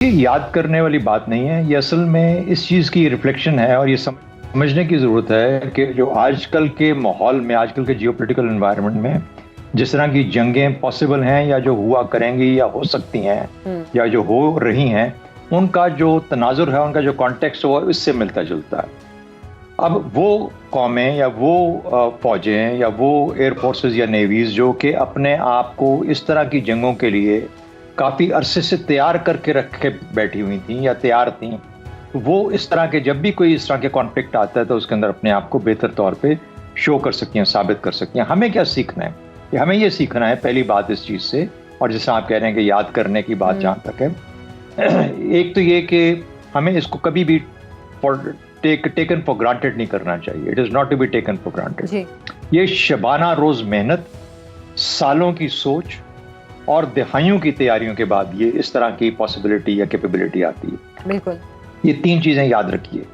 ये याद करने वाली बात नहीं है, ये असल में इस चीज़ की रिफ्लेक्शन है और ये समझने की ज़रूरत है कि जो आजकल के माहौल में, आजकल के जियोपॉलिटिकल एनवायरनमेंट में जिस तरह की जंगें पॉसिबल हैं या जो हुआ करेंगी या हो सकती हैं या जो हो रही हैं, उनका जो तनाजुर है, उनका जो कॉन्टेक्स्ट हो, इससे मिलता जुलता है। अब वो कौमें या वो फ़ौजें या वो एयर फोर्सेस या नेवीज़ जो कि अपने आप को इस तरह की जंगों के लिए काफ़ी अरसे से तैयार करके रख के बैठी हुई थी या तैयार थी, तो वो इस तरह के जब भी कोई इस तरह के कॉन्फ्लिक्ट आता है तो उसके अंदर अपने आप को बेहतर तौर पे शो कर सकती हैं, साबित कर सकती हैं। हमें क्या सीखना है? हमें ये सीखना है पहली बात इस चीज़ से, और जैसे आप कह रहे हैं कि याद करने की बात जहाँ तक है, एक तो ये कि हमें इसको कभी भी टेकन फॉर ग्रांटेड नहीं करना चाहिए। It is not to be taken for granted. ये शबाना रोज़ मेहनत, सालों की सोच और दिहाइयों की तैयारियों के बाद ये इस तरह की पॉसिबिलिटी या कैपेबिलिटी आती है। बिल्कुल, ये 3 चीज़ें याद रखिए,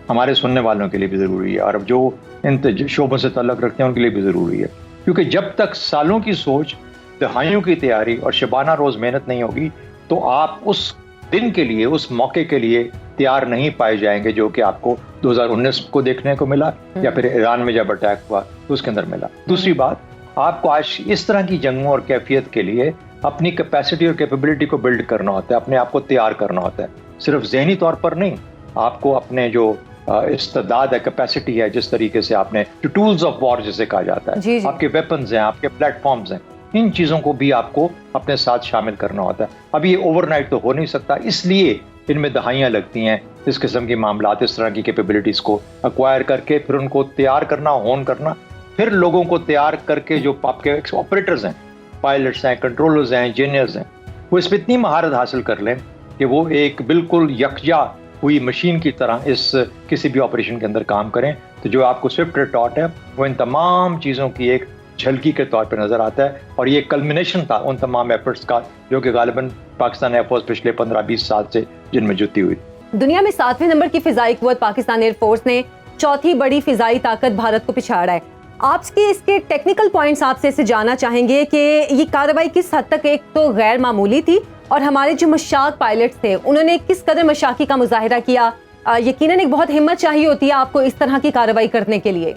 हमारे सुनने वालों के लिए भी ज़रूरी है और अब जो इन शोबों से ताल्लुक़ रखते हैं उनके लिए भी ज़रूरी है, क्योंकि जब तक सालों की सोच, दिहाइयों की तैयारी और शबाना रोज़ मेहनत नहीं होगी तो आप उस दिन के लिए, उस मौके के लिए तैयार नहीं पाए जाएंगे जो कि आपको 2019 को देखने को मिला या फिर ईरान में जब अटैक हुआ तो उसके अंदर मिला। दूसरी बात, आपको आज इस तरह की जंगों और कैफियत के लिए अपनी कैपेसिटी और कैपेबिलिटी को बिल्ड करना होता है, अपने आप को तैयार करना होता है, सिर्फ ज़हनी तौर पर नहीं। आपको अपने जो इस्तेदाद है, कैपेसिटी है, जिस तरीके से आपने जो टूल्स ऑफ वॉर जिसे कहा जाता है, आपके वेपन्स हैं, आपके प्लेटफॉर्म्स हैं, इन चीज़ों को भी आपको अपने साथ शामिल करना होता है। अब ये ओवरनाइट तो हो नहीं सकता, इसलिए इनमें दहाइयाँ लगती हैं इस किस्म की मामलात, इस तरह की कैपेबिलिटीज़ को एक्वायर करके फिर उनको तैयार करना, होन करना, फिर लोगों को तैयार करके जो आपके ऑपरेटर्स हैं, पायलट्स हैं, कंट्रोलर्स हैं, इंजीनियर्स हैं, वो इसमें इतनी महारत हासिल कर लें कि वो एक बिल्कुल यकजा हुई मशीन की तरह इस किसी भी ऑपरेशन के अंदर काम करें। तो जो आपको स्विफ्ट रिटॉर्ट है वो इन तमाम चीज़ों की एक झलकी के तौर पर नज़र आता है और ये कल्मिनेशन था उन तमाम एफर्ट्स का जो कि गालिबन पाकिस्तान एयरफोर्स पिछले 15-20 साल से जिनमें जुटी हुई। दुनिया में 7वें नंबर की फिजाई कुव्वत पाकिस्तान एयरफोर्स ने चौथी बड़ी फिजाई ताकत भारत को पिछाड़ा है। आपके इसके टेक्निकल पॉइंट्स आपसे इसे जानना चाहेंगे कि ये कार्रवाई किस हद तक एक तो गैर मामूली थी और हमारे जो मशाक पायलट्स थे उन्होंने किस कदर मशाकी का मुजाहिरा किया। यकीनन एक बहुत हिम्मत चाहिए होती है आपको इस तरह की कार्रवाई करने के लिए।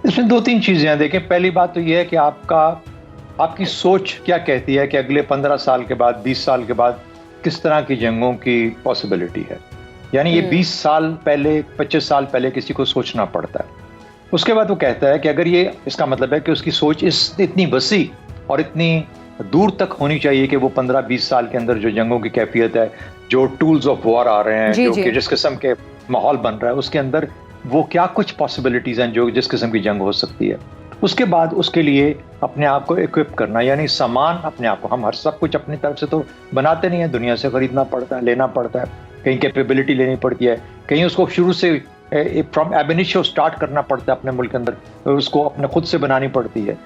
इसमें 2-3 चीज़ें हैं। देखें, पहली बात तो ये है कि आपकी सोच क्या कहती है कि अगले 15 साल के बाद, 20 साल के बाद किस तरह की जंगों की पॉसिबिलिटी है। यानी ये 20 साल पहले, 25 साल पहले किसी को सोचना पड़ता है। उसके बाद वो कहता है कि अगर ये, इसका मतलब है कि उसकी सोच इतनी वसी और इतनी दूर तक होनी चाहिए कि वो 15-20 साल के अंदर जो जंगों की कैफियत है, जो टूल्स ऑफ वॉर आ रहे हैं, जो कि जिस किस्म के माहौल बन रहा है, उसके अंदर वो क्या कुछ पॉसिबिलिटीज़ हैं जो जिस किस्म की जंग हो सकती है। उसके बाद उसके लिए अपने आप को इक्विप करना, यानी सामान अपने आप को, हम हर सब कुछ अपनी तरफ से तो बनाते नहीं है, दुनिया से खरीदना पड़ता है, लेना पड़ता है, कहीं कैपेबिलिटी लेनी पड़ती है, कहीं उसको शुरू से फ्रॉम एबिनिशियो स्टार्ट करना पड़ता है अपने मुल्क के अंदर, उसको अपने खुद से बनानी पड़ती है।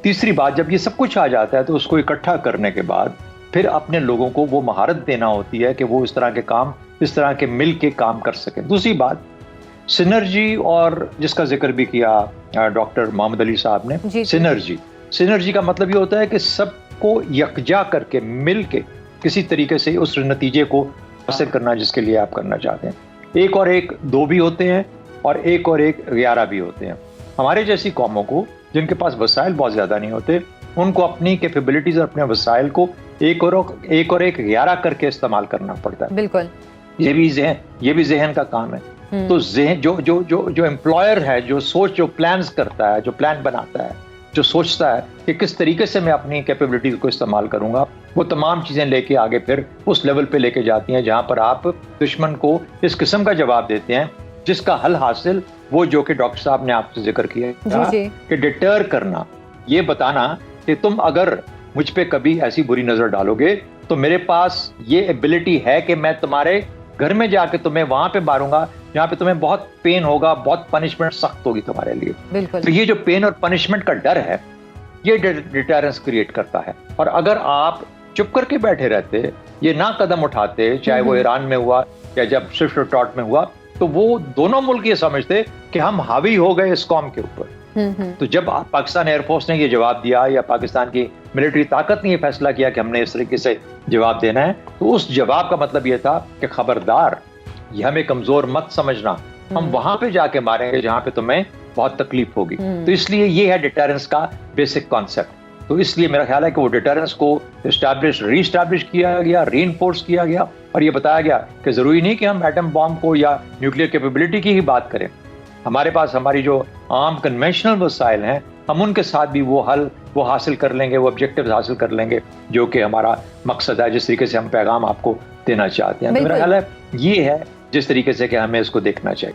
तीसरी बात, जब ये सब कुछ आ जाता है तो उसको इकट्ठा करने के बाद फिर अपने लोगों को वो महारत देना होती है कि वो इस तरह के काम, इस तरह के मिल के काम कर सकें। दूसरी बात, सिनर्जी, और जिसका जिक्र भी किया डॉक्टर मोहम्मद अली साहब ने, सिनर्जी का मतलब ये होता है कि सबको यकजा करके मिल के किसी तरीके से उस नतीजे को हासिल करना जिसके लिए आप करना चाहते हैं। एक और एक 2 भी होते हैं और एक और एक 11 भी होते हैं। हमारे जैसी कौमों को जिनके पास वसाइल बहुत ज़्यादा नहीं होते, उनको अपनी कैपेबिलिटीज़ और अपने वसाइल को एक और एक 11 करके इस्तेमाल करना पड़ता है। बिल्कुल, ये भी ज़हन का काम है। तो ज़हन जो एम्प्लॉयर है, जो प्लान्स करता है, जो प्लान बनाता है, जो सोचता है कि किस तरीके से मैं अपनी कैपेबिलिटीज़ को इस्तेमाल करूंगा, वो तमाम चीज़ें लेके आगे फिर उस लेवल पे लेके जाती हैं जहां पर आप दुश्मन को इस किस्म का जवाब देते हैं जिसका हल हासिल वो जो कि डॉक्टर साहब ने आपसे जिक्र किया कि डिटर करना, ये बताना कि तुम अगर मुझ पे कभी ऐसी बुरी नज़र डालोगे तो मेरे पास ये एबिलिटी है कि मैं तुम्हारे घर में जाके तुम्हें वहां पे मारूंगा जहाँ पे तुम्हें बहुत पेन होगा, बहुत पनिशमेंट सख्त होगी तुम्हारे लिए। तो ये जो पेन और पनिशमेंट का डर है, ये डिटरेंस क्रिएट करता है। और अगर आप चुप करके बैठे रहते, ये ना कदम उठाते, चाहे वो ईरान में हुआ या जब स्विफ्ट रिटॉर्ट में हुआ, तो वो दोनों मुल्क ये समझते कि हम हावी हो गए इस कौम के ऊपर। तो जब पाकिस्तान एयरफोर्स ने ये जवाब दिया या पाकिस्तान की मिलिट्री ताकत ने ये फैसला किया कि हमने इस तरीके से जवाब देना है। तो उस जवाब का मतलब यह था कि खबरदार, ये हमें कमजोर मत समझना, हम वहां पे जाके मारेंगे जहां पे तुम्हें बहुत तकलीफ होगी। तो इसलिए ये है डिटरेंस का बेसिक कॉन्सेप्ट। तो इसलिए मेरा ख्याल है कि वो डिटरेंस को रीस्टैब्लिश किया गया, रीइंफोर्स किया गया, और ये बताया गया कि जरूरी नहीं कि हम एटम बॉम्ब को या न्यूक्लियर कैपेबिलिटी की ही बात करें। हमारे पास हमारी जो आम कन्वेंशनल वसाइल हैं, हम उनके साथ भी वो हासिल कर लेंगे, वो ऑब्जेक्टिव्स हासिल कर लेंगे जो कि हमारा मकसद है, जिस तरीके से हम पैगाम आपको देना चाहते हैं। तो मेरा ख्याल है ये है जिस तरीके से कि हमें इसको देखना चाहिए।